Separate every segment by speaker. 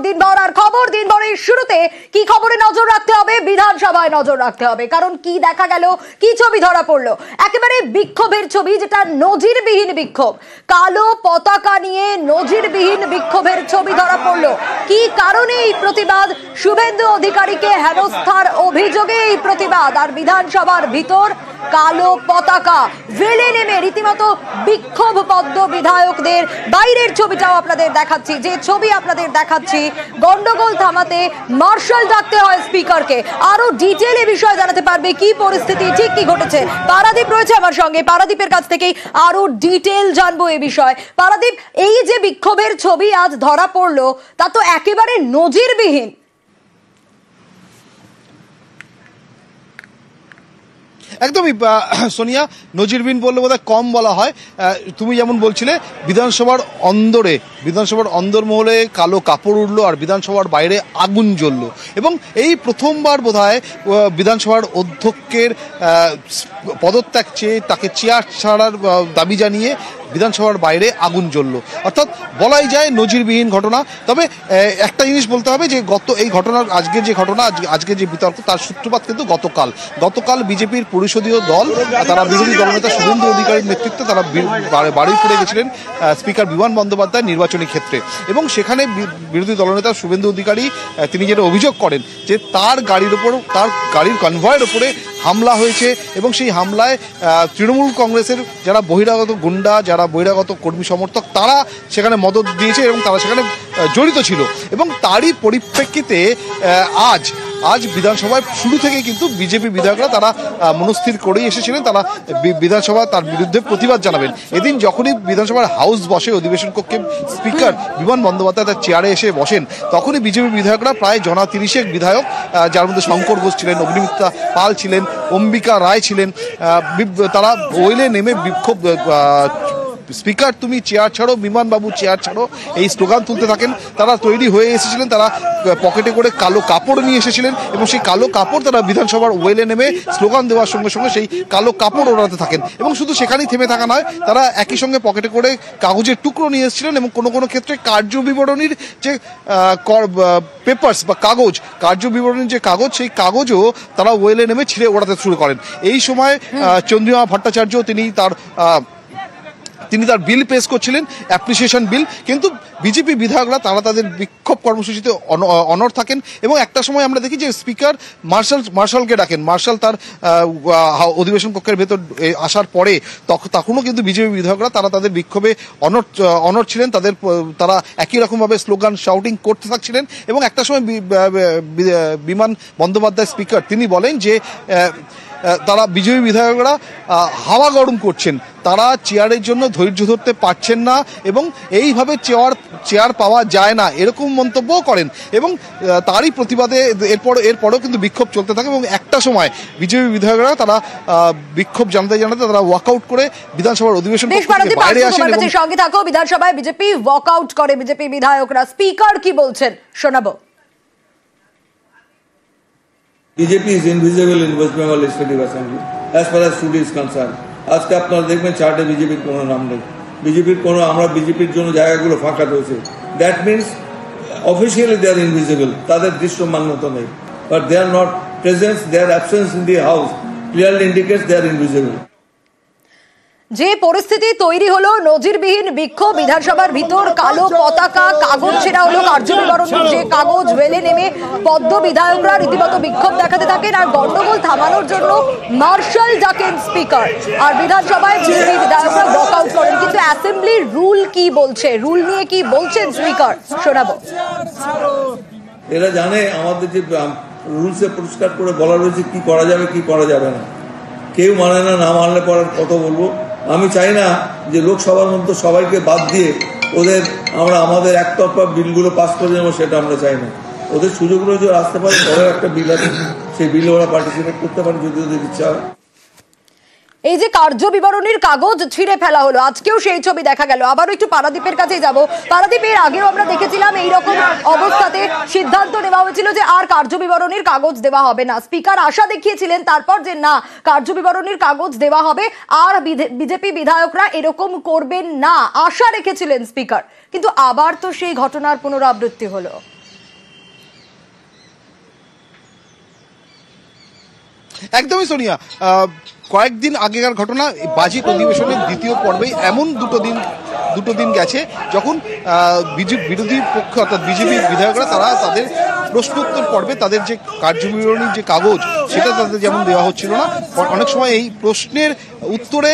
Speaker 1: দিনভর। আর খবর দিনভরের শুরুতে কি খবরে নজর রাখতে হবে? বিধানসভায় নজর রাখতে হবে, কারণ কি দেখা গেল, কি ছবি ধরা পড়লো? একেবারে বিক্ষোভের ছবি, যেটা নজিরবিহীন বিক্ষোভ। কালো পতাকা নিয়ে নজিরবিহীন বিক্ষোভের ছবি ধরা পড়লো। কি কারণে এই প্রতিবাদ? শুভেন্দু অধিকারীকে হেনস্থার অভিযোগে এই প্রতিবাদ। আর বিধানসভার ভিতর কালো পতাকা ভেলে নেমে রীতিমতো বিক্ষোভ পদ্ম বিধায়কদের। বাইরের ছবিটাও আপনাদের দেখাচ্ছি, যে ছবি আপনাদের দেখাচ্ছি। গন্ডগোল থামাতে মার্শাল ডাকতে হয় স্পিকারকে। আরো ডিটেইল এই বিষয়ে জানাতে পারবে কি পরিস্থিতি, ঠিক কি ঘটেছে, পারাদীপ রয়েছে আমার সঙ্গে। পারাদীপের কাছ থেকেই আরো ডিটেইল জানবো এই বিষয়। পারাদীপ, এই যে বিক্ষোভের ছবি আজ ধরা পড়লো, তা তো একেবারে নজিরবিহীন।
Speaker 2: একদমই সোনিয়া, নজিরবিহীন বললে বোধহয় কম বলা হয়। তুমি যেমন বলছিলে, বিধানসভার অন্দরমহলে কালো কাপড় উঠলো আর বিধানসভার বাইরে আগুন জ্বললো। এবং এই প্রথমবার বোধহয় বিধানসভার অধ্যক্ষের পদত্যাগ চেয়ে তাকে চেয়ার ছাড়ার দাবি জানিয়ে বিধানসভার বাইরে আগুন জ্বললো। অর্থাৎ বলাই যায় নজিরবিহীন ঘটনা। তবে একটা জিনিস বলতে হবে যে এই ঘটনার আজকের যে বিতর্ক, তার সূত্রপাত কিন্তু গতকাল বিজেপির পরিষদীয় দল, তারা বিরোধী দলনেতা শুভেন্দু অধিকারীর নেতৃত্বে তারা বারুইপুরে গেছিলেন স্পিকার বিমান বন্দ্যোপাধ্যায়ের নির্বাচনী ক্ষেত্রে। এবং সেখানে বিরোধী দলনেতা শুভেন্দু অধিকারী তিনি যেটা অভিযোগ করেন যে তার গাড়ির কনভয়ের ওপরে হামলা হয়েছে এবং সেই হামলায় তৃণমূল কংগ্রেসের যারা বহিরাগত গুন্ডা, যারা বহিরাগত কর্মী সমর্থক, তারা সেখানে মদত দিয়েছে এবং তারা সেখানে জড়িত ছিল। এবং তারই পরিপ্রেক্ষিতে আজ বিধানসভায় শুরু থেকে কিন্তু বিজেপি বিধায়করা তারা মনস্থির করেই এসেছিলেন, তারা বিধানসভা তার বিরুদ্ধে প্রতিবাদ জানাবেন। এদিন যখনই বিধানসভার হাউস বসে, অধিবেশন কক্ষে স্পিকার বিমান বন্দ্যোপাধ্যায় তার চেয়ারে এসে বসেন, তখনই বিজেপি বিধায়করা প্রায় 30 বিধায়ক, যার মধ্যে শঙ্কর ঘোষ ছিলেন, অগ্নিমিত্রা পাল ছিলেন, অম্বিকা রায় ছিলেন, তারা ওয়েলে নেমে বিক্ষোভ, স্পিকার তুমি চেয়ার ছাড়ো, বিমানবাবু চেয়ার ছাড়ো, এই স্লোগান তুলতে থাকেন। তারা তৈরি হয়ে এসেছিলেন, তারা পকেটে করে কালো কাপড় নিয়ে এসেছিলেন এবং সেই কালো কাপড় তারা বিধানসভার ওয়েলে নেমে স্লোগান দেওয়ার সঙ্গে সঙ্গে সেই কালো কাপড় ওড়াতে থাকেন। এবং শুধু সেখানেই থেমে থাকা নয়, তারা একই সঙ্গে পকেটে করে কাগজের টুকরো নিয়ে এসেছিলেন এবং কোনো ক্ষেত্রে কার্য বিবরণীর যে পেপার্স বা কার্য বিবরণীর যে কাগজ, সেই কাগজও তারা ওয়েলে নেমে ছিঁড়ে ওড়াতে শুরু করেন। এই সময় চন্দ্রিমা ভট্টাচার্য তিনি তার বিল পেশ করছিলেন, অ্যাপ্রিসিয়েশন বিল। কিন্তু বিজেপি বিধায়করা তাদের বিক্ষোভ কর্মসূচিতে অনড় থাকেন এবং একটা সময় আমরা দেখি যে স্পিকার মার্শালকে ডাকেন। মার্শাল তার অধিবেশন কক্ষের ভেতর আসার পরে তখনও কিন্তু বিজেপি বিধায়করা তাদের বিক্ষোভে অনড় ছিলেন, তারা একই রকমভাবে স্লোগান শাউটিং করতে থাকছিলেন। এবং একটা সময় বিমান বন্দ্যোপাধ্যায় স্পিকার তিনি বলেন যে তারা বিজেপি বিধায়করা হাওয়া গরম করছেন, তারা চেয়ারের জন্য ধৈর্য ধরতে পারছেন না এবং এইভাবে চেয়ার পাওয়া যায় না, এরকম মন্তব্যও করেন। এবং তারই প্রতিবাদে এরপরেও কিন্তু বিক্ষোভ চলতে থাকে এবং একটা সময় বিজেপি বিধায়করা তারা বিক্ষোভ জানাতে তারা ওয়াকআউট করে বিধানসভার অধিবেশন বাইরে আসেন।
Speaker 1: সঙ্গে থাকো, বিধানসভায় বিজেপি ওয়াকআউট করে বিজেপি বিধায়করা। স্পিকার কি বলছেন শোনাবো।
Speaker 3: BJP is invisible in West Bengal Legislative Assembly as far as today is concerned. আজকে আপনারা দেখবেন চার্টে বিজেপির কোনো নাম নেই, আমরা বিজেপির জন্য জায়গাগুলো ফাঁকা রয়েছে। That means officially they are invisible, তাদের দৃশ্যমানতা নেই, but they are not presence, their absence in the house clearly indicates they are invisible.
Speaker 1: যে পরিস্থিতি তৈরি হলো, নজিরবিহীন বিক্ষোভ, বিধানসভার ভিতর কালো পতাকা, কাগজ ছেঁড়া হলো, কার্যবিবরণীর যে কাগজ ওয়েলে নেমে পদ্ম বিধায়করা রীতিমতো বিক্ষোভ দেখাতে থাকেন। আর গন্ডগোল থামানোর জন্য মার্শাল ডাকেন স্পিকার, আর বিধানসভায় বিজেপি বিধায়করা ওয়াকআউট করেন। কিন্তু অ্যাসেম্বলির রুল কি বলছে, রুল নিয়ে কি বলছেন স্পিকার শোনাবো।
Speaker 3: এরা জানে আমাদের যে রুলসে পরিষ্কার করে বলা রয়েছে কি করা যাবে কি করা যাবে না, কেউ মানে না, না মানলে পরে কত বলবো। আমি চাই না যে লোকসভার মধ্যে সবাইকে বাদ দিয়ে আমরা আমাদের একতরফা বিলগুলো পাস করে যাবো, সেটা আমরা চাই না। ওদের সুযোগ রয়েছে আসতে পারে, পরে একটা বিল আছে, সেই বিলে ওরা পার্টিসিপেট করতে পারে যদি ওদের ইচ্ছা হয়।
Speaker 1: এই যে কার্য বিবরণীর কাগজ ছিঁড়ে ফেলা হলো, আজকেও সেই ছবি দেখা গেল। আবারও একটু পারাদীপের কাছেই যাব। পারাদীপের আগেও আমরা দেখেছিলাম এইরকম অবস্থাতে সিদ্ধান্ত নেওয়া হয়েছিল যে আর কার্য বিবরণীর কাগজ দেওয়া হবে না। স্পিকার আশা দেখিয়েছিলেন তারপর যে না, কার্য বিবরণীর কাগজ দেওয়া হবে, আর বিজেপি বিধায়করা এরকম করবেন না, আশা রেখেছিলেন স্পিকার। কিন্তু আবার তো সেই ঘটনার পুনরাবৃত্তি হলো।
Speaker 2: একদমই সোনিয়া, কয়েকদিন আগেকার ঘটনা, বাজেট অধিবেশনের দ্বিতীয় পর্বেই এমন দুটো দিন গেছে যখন বিরোধী পক্ষ অর্থাৎ বিজেপির বিধায়করা তারা তাদের প্রশ্নোত্তর পর্বে তাদের যে কার্যবিবরণীর যে কাগজ সেটা তাদের যেমন দেওয়া হচ্ছিল না, অনেক সময় এই প্রশ্নের উত্তরে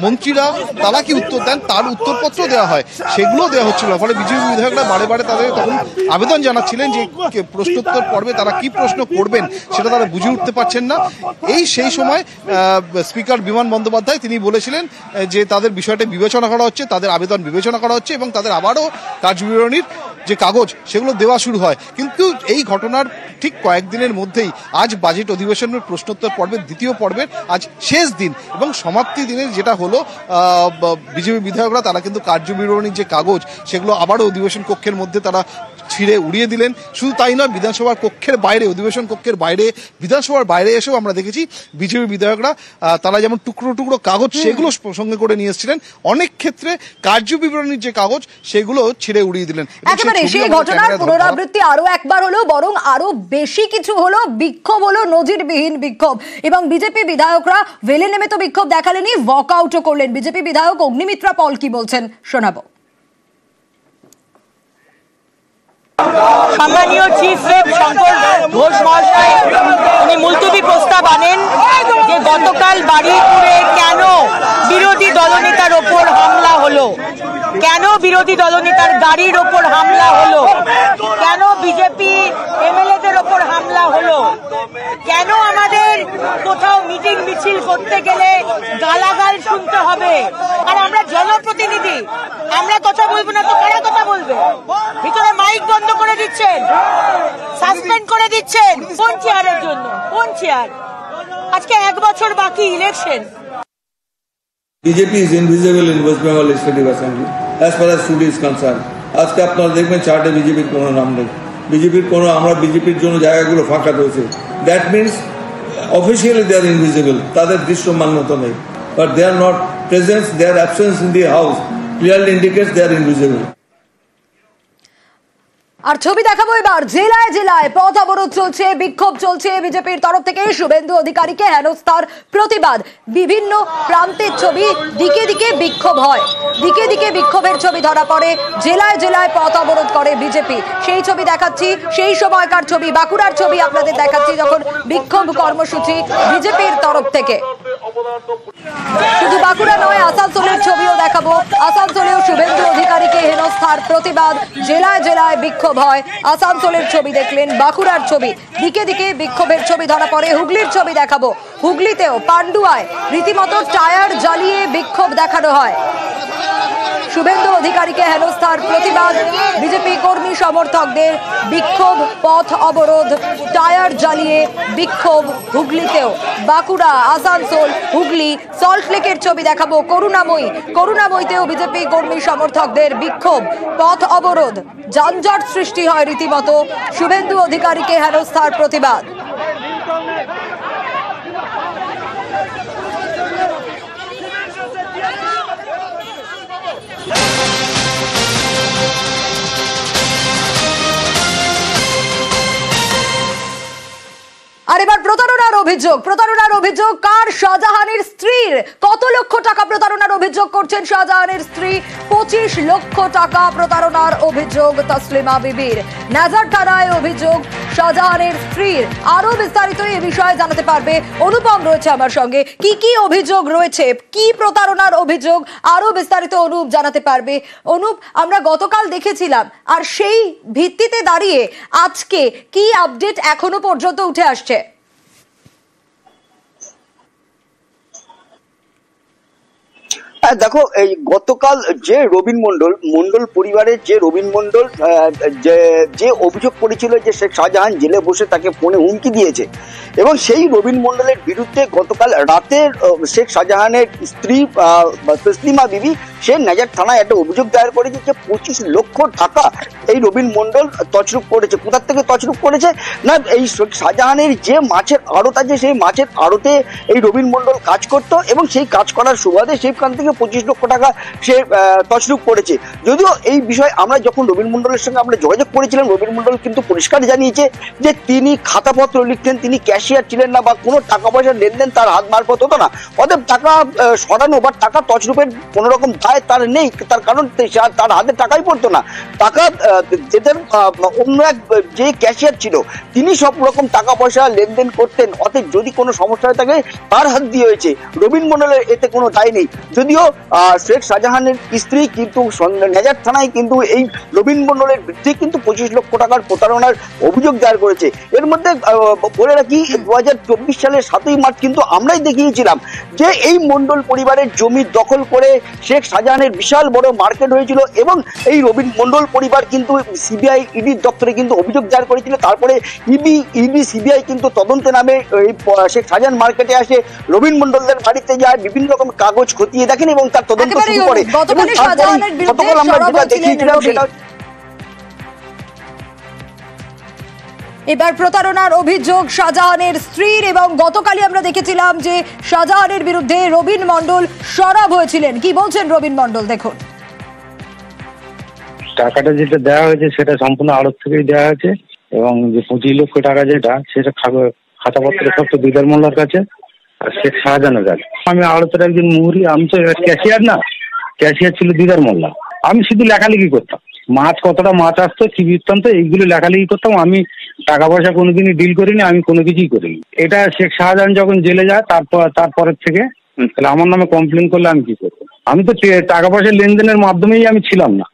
Speaker 2: মন্ত্রীরা তারা কি উত্তর দেন তার উত্তরপত্র দেওয়া হয়, সেগুলো দেওয়া হচ্ছিল না। ফলে বিজেপি বিধায়করা বারে বারে তাদের তখন আবেদন জানাচ্ছিলেন যে প্রশ্নোত্তর পর্বে তারা কি প্রশ্ন করবেন সেটা তারা বুঝে উঠতে পারছেন না। সেই সময় স্পিকার বিমান বন্দ্যোপাধ্যায় তিনি বলেছিলেন যে তাদের বিষয়টা বিবেচনা করা হচ্ছে, তাদের আবেদন বিবেচনা করা হচ্ছে এবং তাদের আবারও কার্যবিবরণীর যে কাগজ সেগুলো দেওয়া শুরু হয়। কিন্তু এই ঘটনার ঠিক কয়েকদিনের মধ্যেই আজ বাজেট অধিবেশনের প্রশ্নোত্তর পর্বের দ্বিতীয় পর্বের আজ শেষ দিন এবং সমাপ্তি দিনের যেটা হলো বিজেপি বিধায়করা তারা কিন্তু কার্যবিবরণীর যে কাগজ সেগুলো আবারও অধিবেশন কক্ষের মধ্যে তারা ছিঁড়ে উড়িয়ে দিলেন। শুধু তাই নয়, বিধানসভার কক্ষের বাইরে, অধিবেশন কক্ষের বাইরে, বিধানসভার বাইরে এসেও আমরা দেখেছি বিজেপি বিধায়করা তারা যেমন টুকরো টুকরো কাগজ সেগুলো সঙ্গে করে নিয়ে এসেছিলেন, অনেক ক্ষেত্রে কার্যবিবরণীর যে কাগজ সেগুলো ছিঁড়ে উড়িয়ে দিলেন।
Speaker 1: একেবারে সেই ঘটনার পুনরাবৃত্তি আরো একবার হলো, বরং আরো বেশি কিছু হলো, বিক্ষোভ হলো, নজিরবিহীন বিক্ষোভ। এবং বিজেপি বিধায়করা ভেলে নেমে তো বিক্ষোভ দেখালেনি, ওয়াকআউটও করলেন। বিজেপি বিধায়ক অগ্নিমিত্রা পল কি বলছেন শোনাবো।
Speaker 4: সম্মানীয় চিফ হুইপ শঙ্কর ঘোষ মহাশয় উনি মুলতবি প্রস্তাব আনেন যে গতকাল বারুইপুরে কেন বিরোধী দলনেতার ওপর হামলা হলো, কেন বিরোধী দলনেতার গাড়ির ওপর হামলা হলো, কেন বিজেপি এমএলএদের ওপর হামলা হলো, কেন আমাদের কোথাও মিটিং মিছিল করতে গেলে গালাগাল শুনতে হবে। আর আমরা জনপ্রতিনিধি, আমরা কথা বলবো না তো কারা কথা বলবে? ভিতরে মাইক বন্ধ করে দিচ্ছেন, সাসপেন্ড করে দিচ্ছেন, কোন চেয়ারের জন্য? কোন চেয়ার? আজকে 1 বছর বাকি election.
Speaker 3: BJP is invisible in West Bengal Legislative Assembly as far as food is concerned. আজকে আপনারা দেখবেন চার্টে বিজেপির কোনো নাম নেই, আমরা বিজেপির জন্য জায়গাগুলো ফাঁকা রয়েছে। That means officially they are invisible, তাদের দৃশ্য মান্যতা নেই, but they are not presence, their absence in the house clearly indicates they are invisible.
Speaker 1: আর ছবি দেখাবো এবার, জেলায় জেলায় পথ অবরোধ চলছে, বিক্ষোভ চলছে। বিজেপির তরফ থেকে শুভেন্দু অধিকারীকে হেনস্থার প্রতিবাদ, বিভিন্ন প্রান্তের ছবি, দিকে দিকে বিক্ষোভ হয়, দিকে দিকে বিক্ষোভের ছবি ধরা পড়ে। জেলায় জেলায় পথ অবরোধ করে বিজেপি, সেই ছবি দেখাচ্ছি। সেই সময়কার ছবি, বাঁকুড়ার ছবি আপনাদের দেখাচ্ছি, যখন বিক্ষোভ কর্মসূচি বিজেপির তরফ থেকে। শুধু বাঁকুড়া নয়, আসানসোলের ছবিও দেখাবো। আসানসোলেও শুভেন্দু অধিকারীকে হেনস্থার প্রতিবাদ, জেলায় জেলায় বিক্ষোভ হয়। আসানসোলের ছবি দেখলেন, বাঁকুড়ার ছবি, দিকে দিকে বিক্ষোভের ছবি ধরা পড়ে। হুগলির ছবি দেখাবো, হুগলিতেও পান্ডুয়ায় রীতিমতো টায়ার জ্বালিয়ে বিক্ষোভ দেখানো হয়। শুভেন্দু অধিকারীকে হেনস্থার প্রতিবাদ, বিজেপি কর্মী সমর্থকদের বিক্ষোভ, পথ অবরোধ, টায়ার জ্বালিয়ে বিক্ষোভ হুগলিতেও। বাঁকুড়া, আসানসোল, হুগলি, সল্টলেকের ছবি দেখাবো। করুণাময়ীতেও বিজেপি কর্মী সমর্থকদের বিক্ষোভ, পথ অবরোধ, যানজট সৃষ্টি হয় রীতিমতো। শুভেন্দু অধিকারীকে হেনস্থার প্রতিবাদ। আর এবার প্রতারণার অভিযোগ কার? শাহজাহানের স্ত্রীর। কত লক্ষ টাকা প্রতারণার অভিযোগ করছেন শাহজাহানের স্ত্রী? 25 লক্ষ টাকা প্রতারণার অভিযোগ তসলিমা বিবির। নাজার থানায় অভিযোগ শাহজাহানের স্ত্রীর। আরো বিস্তারিত এই বিষয়ে জানাতে পারবে অনুপম, রয়েছে আমার সঙ্গে। কি কি অভিযোগ রয়েছে, কি প্রতারণার অভিযোগ, আরো বিস্তারিত অনুপ জানাতে পারবে। অনুপ, আমরা গতকাল দেখেছিলাম, আর সেই ভিত্তিতে দাঁড়িয়ে আজকে কি আপডেট এখনো পর্যন্ত উঠে আসছে?
Speaker 5: দেখো, এই গতকাল যে রবিন মন্ডল পরিবারের যে রবিন মন্ডল যে অভিযোগ করেছিল যে শেখ শাহজাহান জেলে বসে তাকে ফোনে হুমকি দিয়েছে, এবং সেই রবিন মন্ডলের বিরুদ্ধে গতকাল রাতে শেখ শাহজাহানের স্ত্রী তসলিমা বিবি সে নাজার থানায় একটা অভিযোগ দায়ের করেছে যে 25 লক্ষ টাকা এই রবিন মণ্ডল তছরূপ করেছে। কোথা থেকে তছরূপ করেছে না, এই শাহজাহানের যে মাছের আড়ত আছে সেই মাছের আড়তে এই রবিন মণ্ডল কাজ করত এবং সেই কাজ করার সুবাদে সেইখান থেকে 25 লক্ষ টাকা সে তছরূপ করেছে। যদিও এই বিষয়ে আমরা যখন রবিন মণ্ডলের সঙ্গে আমরা যোগাযোগ করেছিলাম, রবিন মণ্ডল কিন্তু পরিষ্কার জানিয়েছে যে তিনি খাতাপত্র লিখতেন, তিনি ক্যাশিয়ার ছিলেন না বা কোনো টাকা পয়সার লেনদেন তার হাত মারফত হতো না। অতএব টাকা সরানো বা টাকা তছরূপের কোনো রকম দায় তার নেই, তার কারণ তার হাতে টাকাই পড়তো না। টাকা যেতেন অন্য এক যে ক্যাশিয়ার ছিল তিনি সব রকম টাকা পয়সা লেনদেন করতেন। অতএব যদি কোনো সমস্যা হয়ে থাকে তার হাত দিয়ে হয়েছে, রবিন মণ্ডলের এতে কোনো দায় নেই। যদিও শেখ শাহজাহানের স্ত্রী কিন্তু নেজার থানায় কিন্তু এই রবিন মণ্ডলের বিরুদ্ধে কিন্তু 25 লক্ষ টাকার প্রতারণার অভিযোগ দায়ের করেছে। এর মধ্যে বলে রাখি 2024 সালের 7ই মার্চ কিন্তু আমরাই দেখিয়েছিলাম যে এই মণ্ডল পরিবারের জমি দখল করে শেখ শাহজাহানের বিশাল বড় মার্কেট হয়েছিল এবং এই রবিন মণ্ডল পরিবার কিন্তু সিবিআই ইডির দপ্তরে কিন্তু অভিযোগ দায়ের করেছিল। তারপরে ইডি সিবিআই কিন্তু তদন্তে নামে এই শেখ শাহজাহান মার্কেটে আসে, রবিন মণ্ডলদের বাড়িতে যায়, বিভিন্ন রকম কাগজ খতিয়ে দেখেন এবং তার তদন্ত শুরু করে। গতকাল আমরা যেটা দেখিয়েছিলাম সেটা
Speaker 1: এবার প্রতারণার অভিযোগ শাহজাহানের স্ত্রীর, এবং গতকালই আমরা দেখেছিলাম যে শাহজাহানের বিরুদ্ধে রবিন মণ্ডল সরব হয়েছিলেন। কি বলছেন রবিন মণ্ডল, দেখুন।
Speaker 6: টাকাটা যেটা দেওয়া হয়েছে সেটা সম্পূর্ণ আড়ত থেকেই দেওয়া হয়েছে এবং যে 25 লক্ষ টাকা যেটা সেটা খাতাপত্র সব তো দিদার মোল্লার কাছে আর শেখ শাহজাহানের কাছে। আমি আড়তের একজন মুহুরি, আমি তো ক্যাশিয়ার না, ক্যাশিয়ার ছিল দিদার মোল্লা। আমি শুধু লেখালেখি করতাম, মাছ কতটা মাছ আসতো কি বৃত্তান্ত এইগুলো লেখালেখি করতাম। আমি টাকা পয়সা কোনোদিনই ডিল করিনি, আমি কোনো কিছুই করিনি। এটা শেখ শাহজাহান যখন জেলে যায় তারপরের থেকে তাহলে আমার নামে কমপ্লেন করলে আমি কি করবো? আমি তো টাকা পয়সা লেনদেনের মাধ্যমেই আমি ছিলাম না।